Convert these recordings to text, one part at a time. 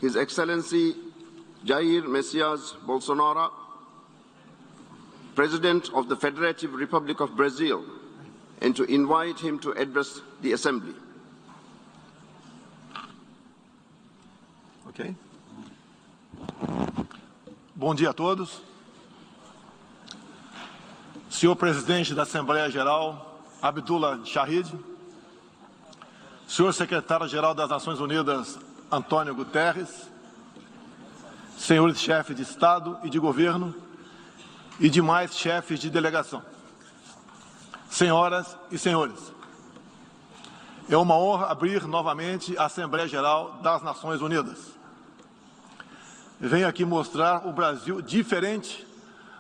His Excellency Jair Messias Bolsonaro, President of the Federative Republic of Brazil, and to invite him to address the Assembly. Ok. Bom dia a todos. Senhor Presidente da Assembleia Geral, Abdullah Shahid, Senhor Secretário-Geral das Nações Unidas, Antônio Guterres, senhores chefes de Estado e de Governo e demais chefes de delegação, senhoras e senhores, é uma honra abrir novamente a Assembleia Geral das Nações Unidas. Venho aqui mostrar o Brasil diferente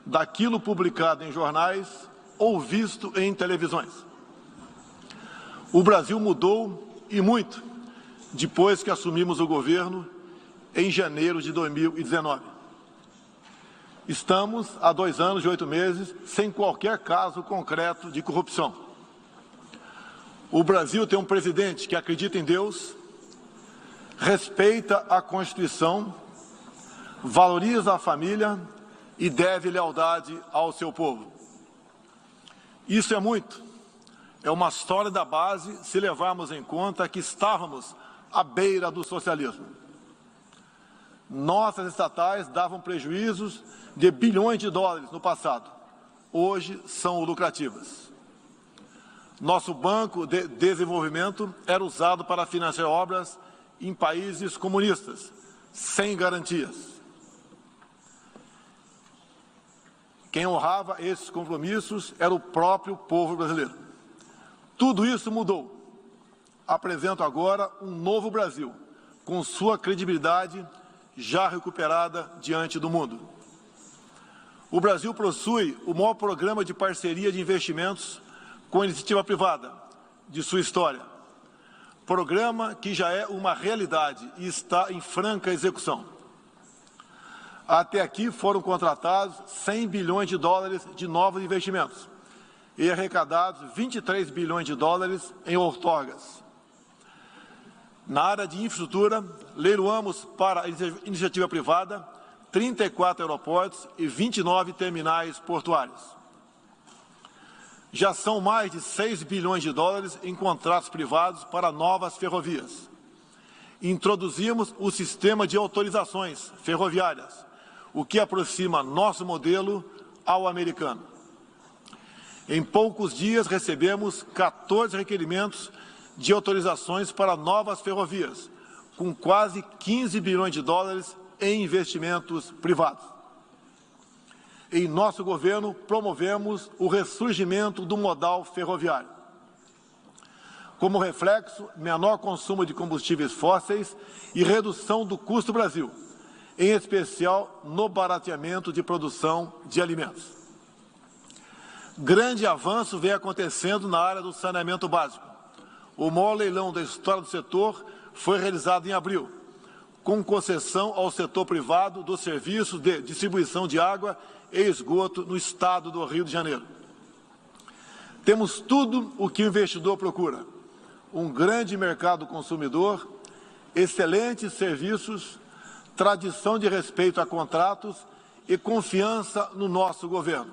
daquilo publicado em jornais ou visto em televisões. O Brasil mudou e muito depois que assumimos o governo em janeiro de 2019. Estamos há 2 anos e 8 meses sem qualquer caso concreto de corrupção. O Brasil tem um presidente que acredita em Deus, respeita a Constituição, valoriza a família e deve lealdade ao seu povo. Isso é muito. É uma sólida base se levarmos em conta que estávamos à beira do socialismo. Nossas estatais davam prejuízos de bilhões de dólares no passado. Hoje são lucrativas. Nosso Banco de Desenvolvimento era usado para financiar obras em países comunistas, sem garantias. Quem honrava esses compromissos era o próprio povo brasileiro. Tudo isso mudou. Apresento agora um novo Brasil, com sua credibilidade já recuperada diante do mundo. O Brasil possui o maior programa de parceria de investimentos com a iniciativa privada de sua história. Programa que já é uma realidade e está em franca execução. Até aqui foram contratados 100 bilhões de dólares de novos investimentos e arrecadados 23 bilhões de dólares em outorgas. Na área de infraestrutura, leiloamos para a iniciativa privada 34 aeroportos e 29 terminais portuários. Já são mais de 6 bilhões de dólares em contratos privados para novas ferrovias. Introduzimos o sistema de autorizações ferroviárias, o que aproxima nosso modelo ao americano. Em poucos dias recebemos 14 requerimentos de autorizações para novas ferrovias, com quase 15 bilhões de dólares em investimentos privados. Em nosso governo, promovemos o ressurgimento do modal ferroviário. Como reflexo, menor consumo de combustíveis fósseis e redução do custo do Brasil, em especial no barateamento de produção de alimentos. Grande avanço vem acontecendo na área do saneamento básico. O maior leilão da história do setor foi realizado em abril, com concessão ao setor privado dos serviços de distribuição de água e esgoto no estado do Rio de Janeiro. Temos tudo o que o investidor procura: um grande mercado consumidor, excelentes serviços, tradição de respeito a contratos e confiança no nosso governo.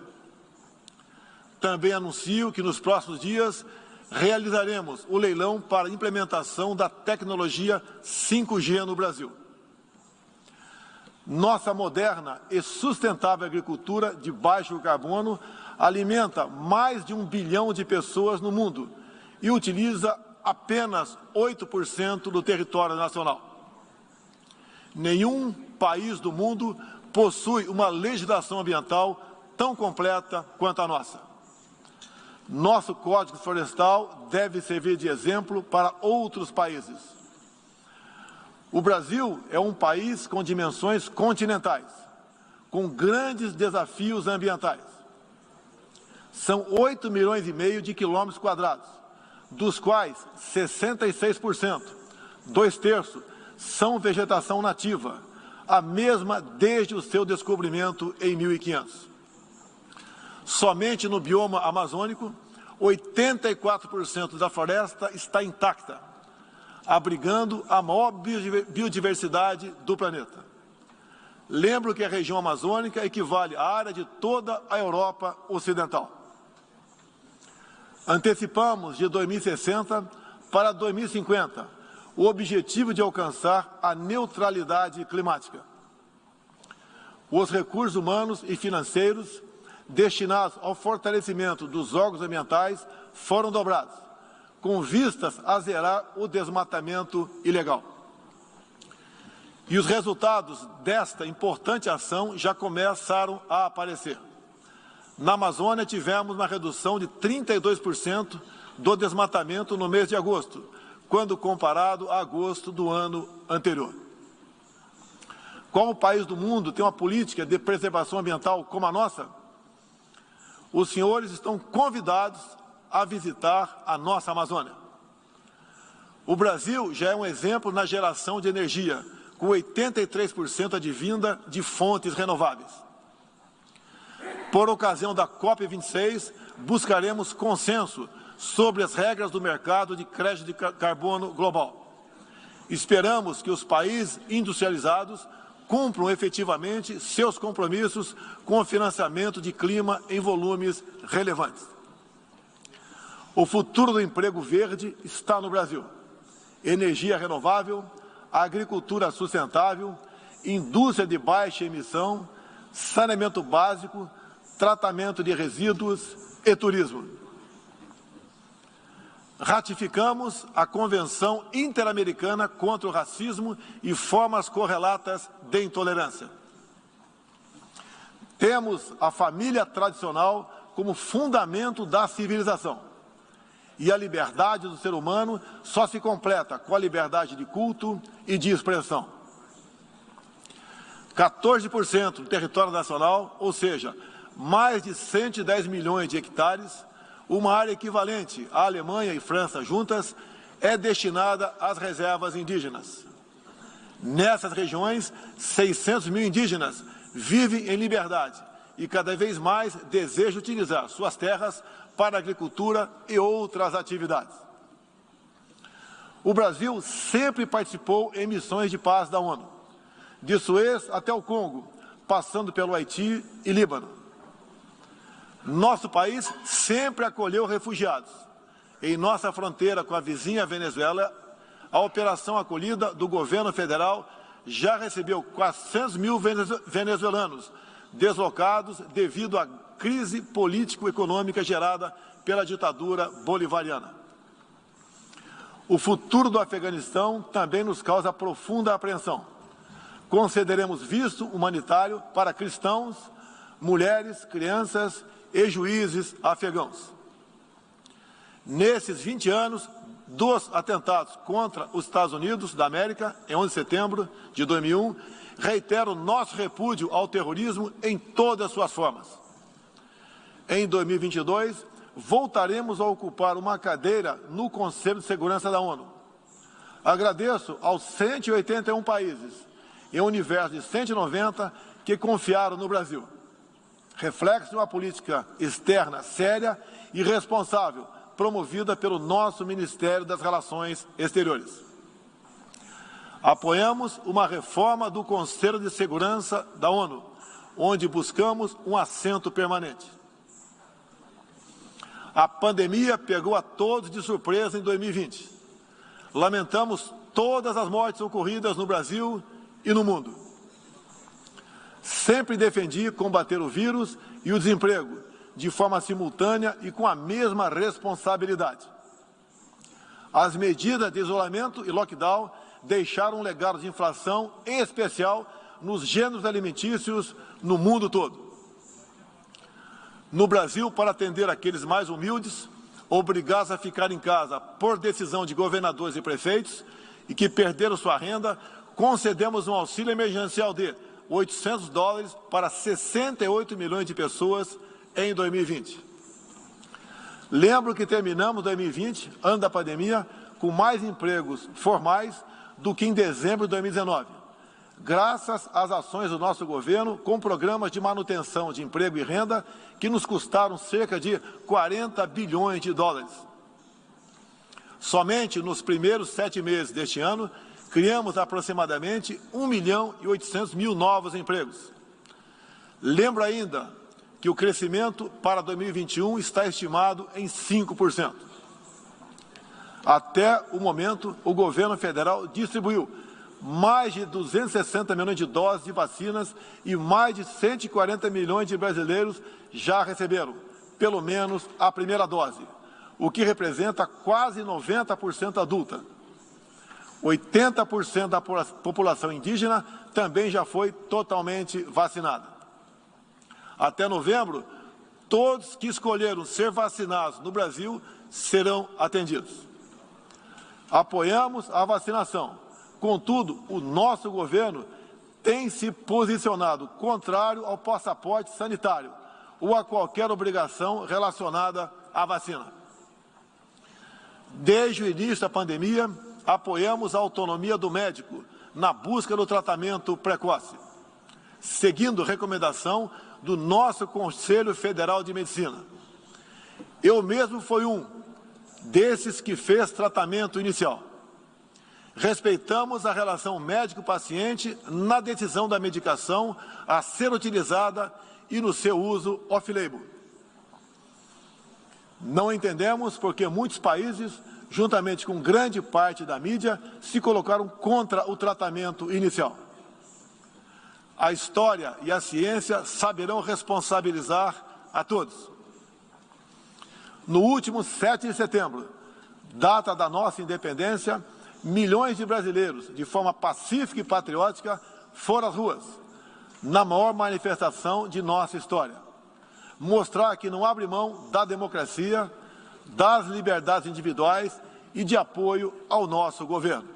Também anuncio que nos próximos dias realizaremos o leilão para a implementação da tecnologia 5G no Brasil. Nossa moderna e sustentável agricultura de baixo carbono alimenta mais de 1 bilhão de pessoas no mundo e utiliza apenas 8% do território nacional. Nenhum país do mundo possui uma legislação ambiental tão completa quanto a nossa. Nosso Código Florestal deve servir de exemplo para outros países. O Brasil é um país com dimensões continentais, com grandes desafios ambientais. São 8,5 milhões de quilômetros quadrados, dos quais 66%, 2/3, são vegetação nativa, a mesma desde o seu descobrimento em 1500. Somente no bioma amazônico, 84% da floresta está intacta. abrigando a maior biodiversidade do planeta. Lembro que a região amazônica equivale à área de toda a Europa Ocidental. Antecipamos de 2060 para 2050 o objetivo de alcançar a neutralidade climática. Os recursos humanos e financeiros destinados ao fortalecimento dos órgãos ambientais foram dobrados, com vistas a zerar o desmatamento ilegal. E os resultados desta importante ação já começaram a aparecer. Na Amazônia, tivemos uma redução de 32% do desmatamento no mês de agosto, quando comparado a agosto do ano anterior. Qual país do mundo tem uma política de preservação ambiental como a nossa? Os senhores estão convidados a visitar a nossa Amazônia. O Brasil já é um exemplo na geração de energia, com 83% advinda de fontes renováveis. Por ocasião da COP26, buscaremos consenso sobre as regras do mercado de crédito de carbono global. Esperamos que os países industrializados cumpram efetivamente seus compromissos com o financiamento de clima em volumes relevantes. O futuro do emprego verde está no Brasil. Energia renovável, agricultura sustentável, indústria de baixa emissão, saneamento básico, tratamento de resíduos e turismo. Ratificamos a Convenção Interamericana contra o Racismo e formas correlatas de intolerância. Temos a família tradicional como fundamento da civilização. E a liberdade do ser humano só se completa com a liberdade de culto e de expressão. 14% do território nacional, ou seja, mais de 110 milhões de hectares, uma área equivalente à Alemanha e França juntas, é destinada às reservas indígenas. Nessas regiões, 600 mil indígenas vivem em liberdade e cada vez mais desejam utilizar suas terras para a agricultura e outras atividades. O Brasil sempre participou em missões de paz da ONU, de Suez até o Congo, passando pelo Haiti e Líbano. Nosso país sempre acolheu refugiados. Em nossa fronteira com a vizinha Venezuela, a operação acolhida do governo federal já recebeu 400 mil venezuelanos deslocados devido à crise político-econômica gerada pela ditadura bolivariana. O futuro do Afeganistão também nos causa profunda apreensão. Concederemos visto humanitário para cristãos, mulheres, crianças e juízes afegãos. Nesses 20 anos dos atentados contra os Estados Unidos da América, em 11 de setembro de 2001, reitero nosso repúdio ao terrorismo em todas as suas formas. Em 2022, voltaremos a ocupar uma cadeira no Conselho de Segurança da ONU. Agradeço aos 181 países, em um universo de 190, que confiaram no Brasil. Reflexo de uma política externa séria e responsável, promovida pelo nosso Ministério das Relações Exteriores. Apoiamos uma reforma do Conselho de Segurança da ONU, onde buscamos um assento permanente. A pandemia pegou a todos de surpresa em 2020. Lamentamos todas as mortes ocorridas no Brasil e no mundo. Sempre defendi combater o vírus e o desemprego, de forma simultânea e com a mesma responsabilidade. As medidas de isolamento e lockdown deixaram um legado de inflação, em especial nos gêneros alimentícios no mundo todo. No Brasil, para atender aqueles mais humildes, obrigados a ficar em casa por decisão de governadores e prefeitos e que perderam sua renda, concedemos um auxílio emergencial de $800 para 68 milhões de pessoas em 2020. Lembro que terminamos 2020, ano da pandemia, com mais empregos formais do que em dezembro de 2019, graças às ações do nosso governo com programas de manutenção de emprego e renda que nos custaram cerca de 40 bilhões de dólares. Somente nos primeiros 7 meses deste ano, criamos aproximadamente 1.800.000 novos empregos. Lembro ainda que o crescimento para 2021 está estimado em 5%. Até o momento, o governo federal distribuiu mais de 260 milhões de doses de vacinas e mais de 140 milhões de brasileiros já receberam, pelo menos, a primeira dose, o que representa quase 90% adulta. 80% da população indígena também já foi totalmente vacinada. Até novembro, todos que escolheram ser vacinados no Brasil serão atendidos. Apoiamos a vacinação. Contudo, o nosso governo tem se posicionado contrário ao passaporte sanitário ou a qualquer obrigação relacionada à vacina. Desde o início da pandemia, apoiamos a autonomia do médico na busca do tratamento precoce, seguindo recomendação do nosso Conselho Federal de Medicina. Eu mesmo fui um desses que fez tratamento inicial. Respeitamos a relação médico-paciente na decisão da medicação a ser utilizada e no seu uso off-label. Não entendemos porque muitos países, juntamente com grande parte da mídia, se colocaram contra o tratamento inicial. A história e a ciência saberão responsabilizar a todos. No último 7 de setembro, data da nossa independência, milhões de brasileiros, de forma pacífica e patriótica, foram às ruas, na maior manifestação de nossa história. Mostrar que não abre mão da democracia, das liberdades individuais e de apoio ao nosso governo.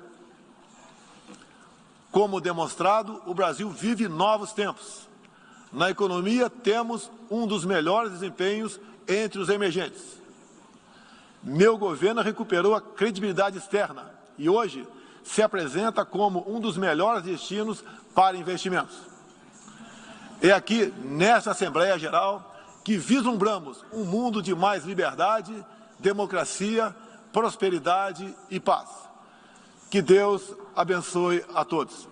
Como demonstrado, o Brasil vive novos tempos. Na economia, temos um dos melhores desempenhos entre os emergentes. Meu governo recuperou a credibilidade externa e hoje se apresenta como um dos melhores destinos para investimentos. É aqui, nesta Assembleia Geral, que vislumbramos um mundo de mais liberdade, democracia, prosperidade e paz. Que Deus abençoe a todos.